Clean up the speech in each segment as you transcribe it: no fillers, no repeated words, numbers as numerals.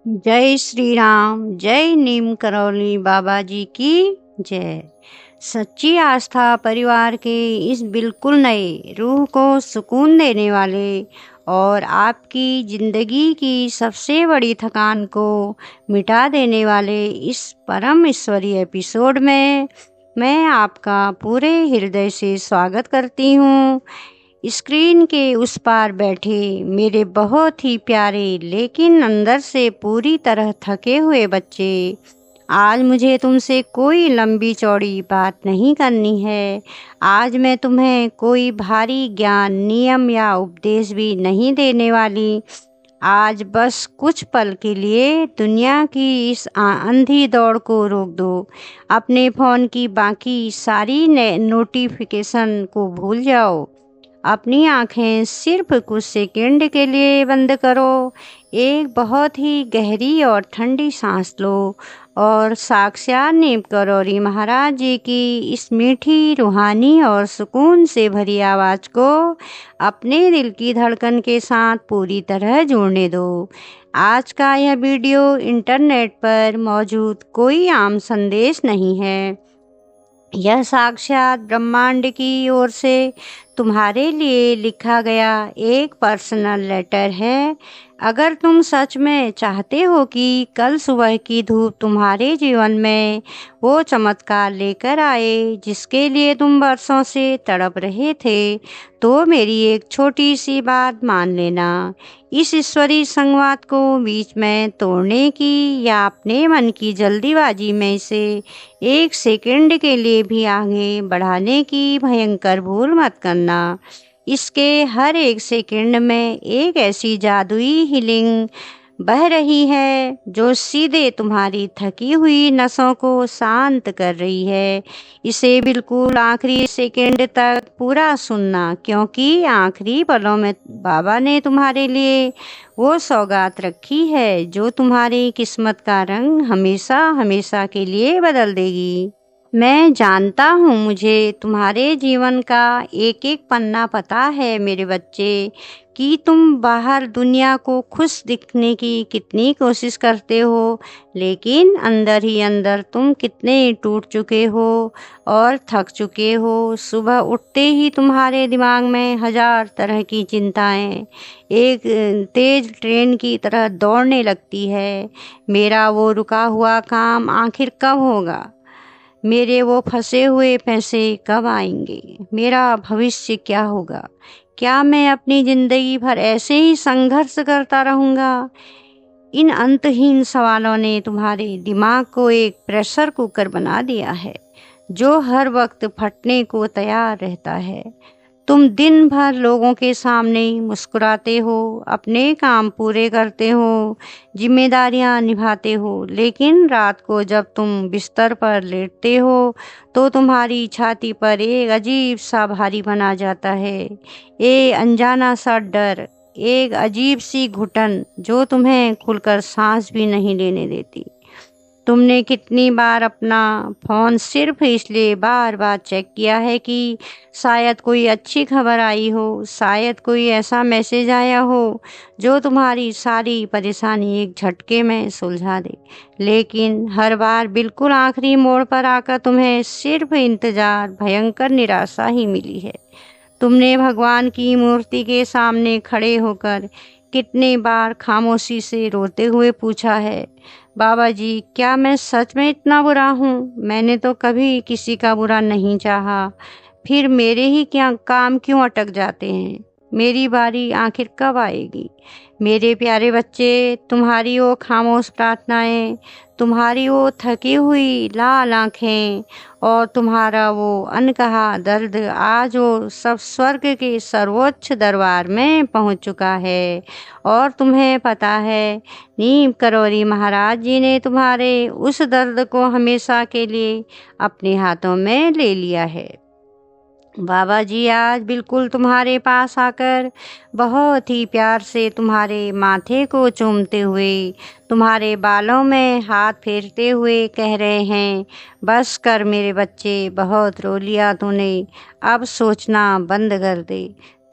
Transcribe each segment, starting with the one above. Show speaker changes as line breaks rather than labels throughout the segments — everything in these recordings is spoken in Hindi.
जय श्री राम। जय नीम करौली बाबा जी की जय। सच्ची आस्था परिवार के इस बिल्कुल नए रूह को सुकून देने वाले और आपकी ज़िंदगी की सबसे बड़ी थकान को मिटा देने वाले इस परम ईश्वरीय एपिसोड में मैं आपका पूरे हृदय से स्वागत करती हूँ। स्क्रीन के उस पार बैठे मेरे बहुत ही प्यारे लेकिन अंदर से पूरी तरह थके हुए बच्चे, आज मुझे तुमसे कोई लंबी चौड़ी बात नहीं करनी है। आज मैं तुम्हें कोई भारी ज्ञान, नियम या उपदेश भी नहीं देने वाली। आज बस कुछ पल के लिए दुनिया की इस अंधी दौड़ को रोक दो। अपने फ़ोन की बाकी सारी नोटिफिकेशन को भूल जाओ। अपनी आंखें सिर्फ कुछ सेकंड के लिए बंद करो। एक बहुत ही गहरी और ठंडी सांस लो और साक्षात नीम करौरी महाराज जी की इस मीठी, रूहानी और सुकून से भरी आवाज़ को अपने दिल की धड़कन के साथ पूरी तरह जोड़ने दो। आज का यह वीडियो इंटरनेट पर मौजूद कोई आम संदेश नहीं है। यह साक्षात ब्रह्मांड की ओर से तुम्हारे लिए लिखा गया एक पर्सनल लेटर है। अगर तुम सच में चाहते हो कि कल सुबह की धूप तुम्हारे जीवन में वो चमत्कार लेकर आए जिसके लिए तुम वर्षों से तड़प रहे थे, तो मेरी एक छोटी सी बात मान लेना। इस ईश्वरीय संवाद को बीच में तोड़ने की या अपने मन की जल्दीबाजी में इसे एक सेकंड के लिए भी आगे बढ़ाने की भयंकर भूल मत करना। इसके हर एक सेकंड में एक ऐसी जादुई हीलिंग बह रही है जो सीधे तुम्हारी थकी हुई नसों को शांत कर रही है। इसे बिल्कुल आखिरी सेकंड तक पूरा सुनना, क्योंकि आखिरी पलों में बाबा ने तुम्हारे लिए वो सौगात रखी है जो तुम्हारी किस्मत का रंग हमेशा हमेशा के लिए बदल देगी। मैं जानता हूँ मुझे तुम्हारे जीवन का एक एक पन्ना पता है मेरे बच्चे, कि तुम बाहर दुनिया को खुश दिखने की कितनी कोशिश करते हो, लेकिन अंदर ही अंदर तुम कितने टूट चुके हो और थक चुके हो। सुबह उठते ही तुम्हारे दिमाग में हजार तरह की चिंताएं एक तेज ट्रेन की तरह दौड़ने लगती है। मेरा वो रुका हुआ काम आखिर कब होगा? मेरे वो फंसे हुए पैसे कब आएंगे? मेरा भविष्य क्या होगा? क्या मैं अपनी ज़िंदगी भर ऐसे ही संघर्ष करता रहूँगा? इन अंतहीन सवालों ने तुम्हारे दिमाग को एक प्रेशर कुकर बना दिया है जो हर वक्त फटने को तैयार रहता है। तुम दिन भर लोगों के सामने मुस्कुराते हो, अपने काम पूरे करते हो, जिम्मेदारियां निभाते हो, लेकिन रात को जब तुम बिस्तर पर लेटते हो तो तुम्हारी छाती पर एक अजीब सा भारी बना जाता है। ये अनजाना सा डर, एक अजीब सी घुटन जो तुम्हें खुलकर सांस भी नहीं लेने देती। तुमने कितनी बार अपना फ़ोन सिर्फ इसलिए बार बार चेक किया है कि शायद कोई अच्छी खबर आई हो, शायद कोई ऐसा मैसेज आया हो जो तुम्हारी सारी परेशानी एक झटके में सुलझा दे। लेकिन हर बार बिल्कुल आखिरी मोड़ पर आकर तुम्हें सिर्फ इंतज़ार, भयंकर निराशा ही मिली है। तुमने भगवान की मूर्ति के सामने खड़े होकर कितने बार खामोशी से रोते हुए पूछा है, बाबा जी क्या मैं सच में इतना बुरा हूँ? मैंने तो कभी किसी का बुरा नहीं चाहा। फिर मेरे ही क्या काम क्यों अटक जाते हैं? मेरी बारी आखिर कब आएगी? मेरे प्यारे बच्चे, तुम्हारी वो खामोश प्रार्थनाएं, तुम्हारी वो थकी हुई लाल आँखें और तुम्हारा वो अनकहा दर्द आज वो सब स्वर्ग के सर्वोच्च दरबार में पहुंच चुका है। और तुम्हें पता है, नीम करौरी महाराज जी ने तुम्हारे उस दर्द को हमेशा के लिए अपने हाथों में ले लिया है। बाबा जी आज बिल्कुल तुम्हारे पास आकर बहुत ही प्यार से तुम्हारे माथे को चूमते हुए, तुम्हारे बालों में हाथ फेरते हुए कह रहे हैं, बस कर मेरे बच्चे, बहुत रो लिया तूने, अब सोचना बंद कर दे।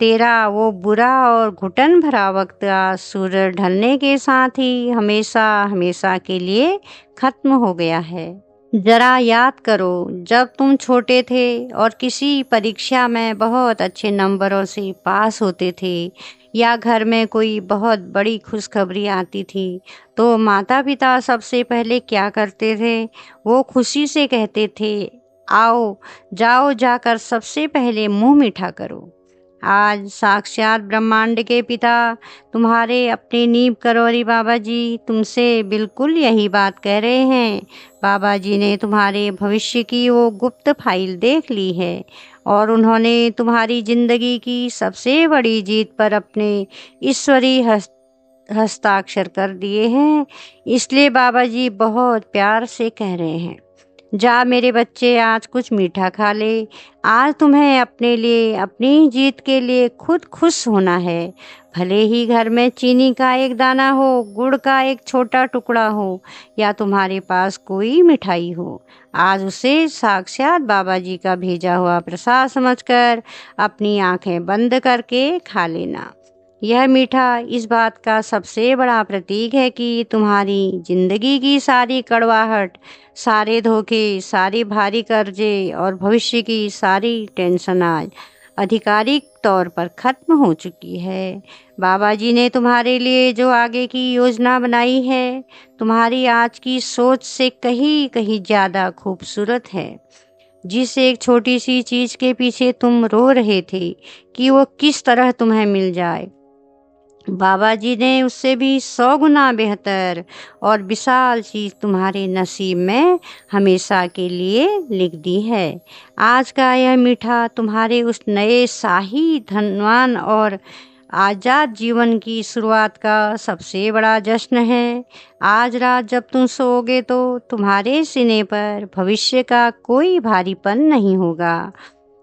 तेरा वो बुरा और घुटन भरा वक्त आज सूरज ढलने के साथ ही हमेशा हमेशा के लिए खत्म हो गया है। जरा याद करो, जब तुम छोटे थे और किसी परीक्षा में बहुत अच्छे नंबरों से पास होते थे या घर में कोई बहुत बड़ी खुशखबरी आती थी, तो माता पिता सबसे पहले क्या करते थे? वो खुशी से कहते थे, आओ, जाओ जाकर सबसे पहले मुंह मीठा करो। आज साक्षात ब्रह्मांड के पिता तुम्हारे अपने नीम करोरी बाबा जी तुमसे बिल्कुल यही बात कह रहे हैं। बाबा जी ने तुम्हारे भविष्य की वो गुप्त फाइल देख ली है और उन्होंने तुम्हारी जिंदगी की सबसे बड़ी जीत पर अपने ईश्वरी हस्ताक्षर कर दिए हैं। इसलिए बाबा जी बहुत प्यार से कह रहे हैं, जा मेरे बच्चे, आज कुछ मीठा खा ले। आज तुम्हें अपने लिए, अपनी जीत के लिए खुद खुश होना है। भले ही घर में चीनी का एक दाना हो, गुड़ का एक छोटा टुकड़ा हो या तुम्हारे पास कोई मिठाई हो, आज उसे साक्षात बाबा जी का भेजा हुआ प्रसाद समझकर अपनी आंखें बंद करके खा लेना। यह मीठा इस बात का सबसे बड़ा प्रतीक है कि तुम्हारी जिंदगी की सारी कड़वाहट, सारे धोखे, सारे भारी कर्जे और भविष्य की सारी टेंशन आज आधिकारिक तौर पर खत्म हो चुकी है। बाबा जी ने तुम्हारे लिए जो आगे की योजना बनाई है, तुम्हारी आज की सोच से कहीं कहीं ज़्यादा खूबसूरत है। जिस एक छोटी सी चीज़ के पीछे तुम रो रहे थे कि वो किस तरह तुम्हें मिल जाए, बाबा जी ने उससे भी 100 गुना बेहतर और विशाल चीज़ तुम्हारे नसीब में हमेशा के लिए लिख दी है। आज का यह मीठा तुम्हारे उस नए शाही, धनवान और आज़ाद जीवन की शुरुआत का सबसे बड़ा जश्न है। आज रात जब तुम सोओगे तो तुम्हारे सीने पर भविष्य का कोई भारीपन नहीं होगा।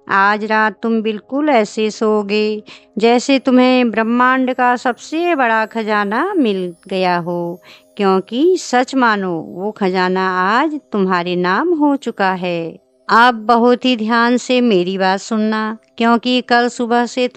आज रात तुम बिल्कुल ऐसे सोओगे जैसे तुम्हें ब्रह्मांड का सबसे बड़ा खजाना मिल गया हो, क्योंकि सच मानो वो खजाना आज तुम्हारे नाम हो चुका है। अब बहुत ही ध्यान से मेरी बात सुनना, क्योंकि कल सुबह से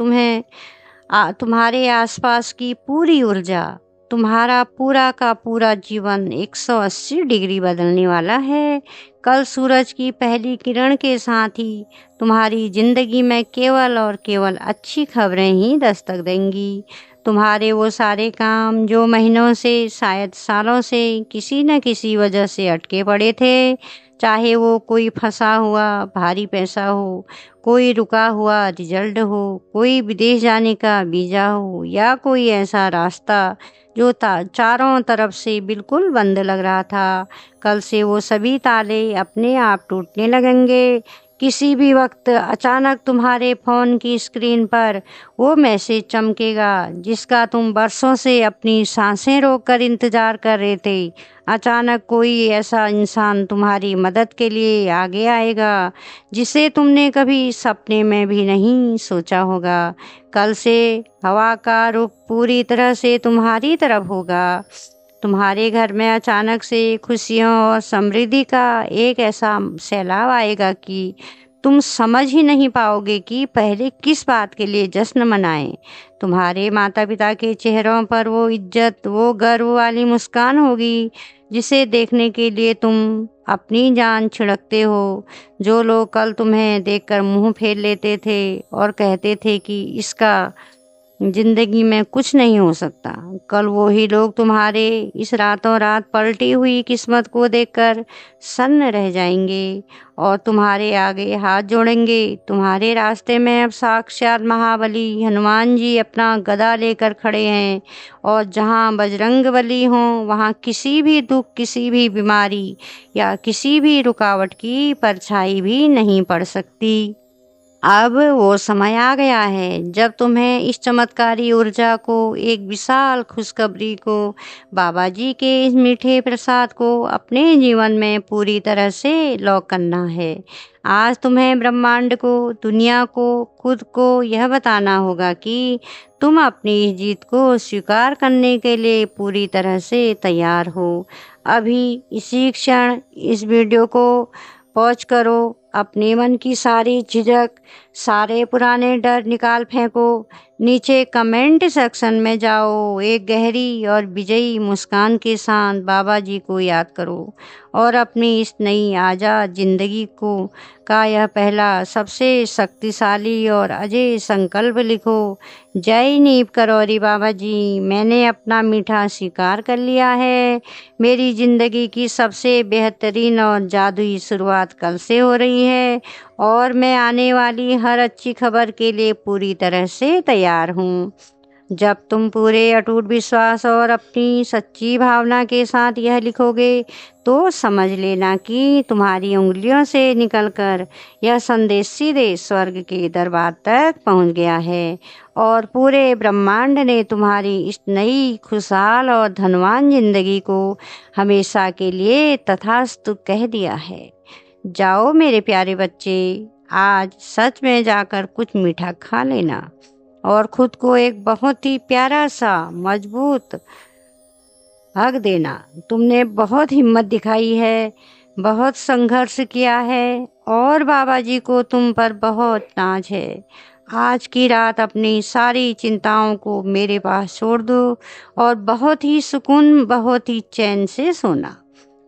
तुम्हारे आसपास की पूरी ऊर्जा, तुम्हारा पूरा का पूरा जीवन 180 डिग्री बदलने वाला है। कल सूरज की पहली किरण के साथ ही तुम्हारी जिंदगी में केवल और केवल अच्छी खबरें ही दस्तक देंगी। तुम्हारे वो सारे काम जो महीनों से, शायद सालों से किसी न किसी वजह से अटके पड़े थे, चाहे वो कोई फंसा हुआ भारी पैसा हो, कोई रुका हुआ रिजल्ट हो, कोई विदेश जाने का वीज़ा हो या कोई ऐसा रास्ता जो चारों तरफ से बिल्कुल बंद लग रहा था, कल से वो सभी ताले अपने आप टूटने लगेंगे। किसी भी वक्त अचानक तुम्हारे फ़ोन की स्क्रीन पर वो मैसेज चमकेगा जिसका तुम बरसों से अपनी सांसें रोककर इंतज़ार कर रहे थे। अचानक कोई ऐसा इंसान तुम्हारी मदद के लिए आगे आएगा जिसे तुमने कभी सपने में भी नहीं सोचा होगा। कल से हवा का रुख पूरी तरह से तुम्हारी तरफ होगा। तुम्हारे घर में अचानक से खुशियों और समृद्धि का एक ऐसा सैलाब आएगा कि तुम समझ ही नहीं पाओगे कि पहले किस बात के लिए जश्न मनाएं। तुम्हारे माता पिता के चेहरों पर वो इज्जत, वो गर्व वाली मुस्कान होगी जिसे देखने के लिए तुम अपनी जान छिड़कते हो। जो लोग कल तुम्हें देखकर मुंह फेर लेते थे और कहते थे कि इसका जिंदगी में कुछ नहीं हो सकता, कल वो ही लोग तुम्हारे इस रातों रात पलटी हुई किस्मत को देखकर सन्न रह जाएंगे और तुम्हारे आगे हाथ जोड़ेंगे। तुम्हारे रास्ते में अब साक्षात महाबली हनुमान जी अपना गदा लेकर खड़े हैं और जहाँ बजरंगबली हों वहाँ किसी भी दुख, किसी भी बीमारी या किसी भी रुकावट की परछाई भी नहीं पड़ सकती। अब वो समय आ गया है जब तुम्हें इस चमत्कारी ऊर्जा को, एक विशाल खुशखबरी को, बाबा जी के इस मीठे प्रसाद को अपने जीवन में पूरी तरह से लॉक करना है। आज तुम्हें ब्रह्मांड को, दुनिया को, खुद को यह बताना होगा कि तुम अपनी इस जीत को स्वीकार करने के लिए पूरी तरह से तैयार हो। अभी इसी क्षण इस वीडियो को पॉज करो, अपने मन की सारी झिझक, सारे पुराने डर निकाल फेंको। नीचे कमेंट सेक्शन में जाओ, एक गहरी और विजयी मुस्कान के साथ बाबा जी को याद करो और अपनी इस नई आज़ाद जिंदगी को का यह पहला सबसे शक्तिशाली और अजय संकल्प लिखो। जय नीम करौरी बाबा जी, मैंने अपना मीठा स्वीकार कर लिया है। मेरी ज़िंदगी की सबसे बेहतरीन और जादुई शुरुआत कल से हो रही है और मैं आने वाली हर अच्छी खबर के लिए पूरी तरह से तैयार हूँ। जब तुम पूरे अटूट विश्वास और अपनी सच्ची भावना के साथ यह लिखोगे तो समझ लेना कि तुम्हारी उंगलियों से निकलकर यह संदेश सीधे स्वर्ग के दरबार तक पहुंच गया है और पूरे ब्रह्मांड ने तुम्हारी इस नई खुशहाल और धनवान जिंदगी को हमेशा के लिए तथास्तु कह दिया है। जाओ मेरे प्यारे बच्चे, आज सच में जाकर कुछ मीठा खा लेना और खुद को एक बहुत ही प्यारा सा मजबूत हक देना। तुमने बहुत हिम्मत दिखाई है, बहुत संघर्ष किया है और बाबा जी को तुम पर बहुत नाज है। आज की रात अपनी सारी चिंताओं को मेरे पास छोड़ दो और बहुत ही सुकून, बहुत ही चैन से सोना।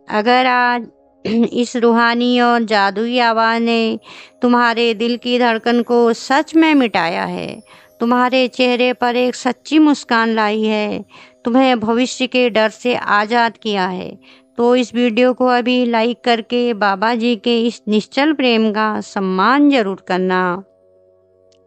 अगर आज इस रूहानी और जादुई आवाज़ ने तुम्हारे दिल की धड़कन को सच में मिटाया है, तुम्हारे चेहरे पर एक सच्ची मुस्कान लाई है, तुम्हें भविष्य के डर से आज़ाद किया है, तो इस वीडियो को अभी लाइक करके बाबा जी के इस निश्चल प्रेम का सम्मान जरूर करना।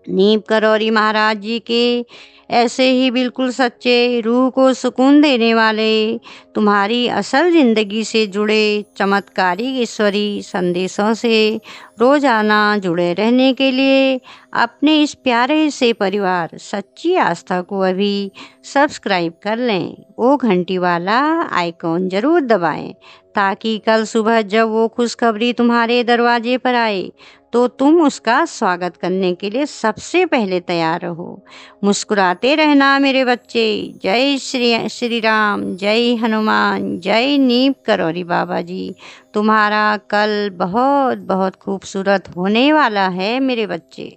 नीम करौरी महाराज जी के ऐसे ही बिल्कुल सच्चे, रूह को सुकून देने वाले, तुम्हारी असल ज़िंदगी से जुड़े चमत्कारिक ईश्वरी संदेशों से रोज़ाना जुड़े रहने के लिए अपने इस प्यारे से परिवार सच्ची आस्था को अभी सब्सक्राइब कर लें। वो घंटी वाला आइकॉन ज़रूर दबाएं ताकि कल सुबह जब वो खुशखबरी तुम्हारे दरवाजे पर आए तो तुम उसका स्वागत करने के लिए सबसे पहले तैयार रहो। मुस्कुराते रहना मेरे बच्चे। जय श्री राम, जय हनुमान, जय नीम करौरी बाबा जी। तुम्हारा कल बहुत बहुत खूबसूरत होने वाला है मेरे बच्चे।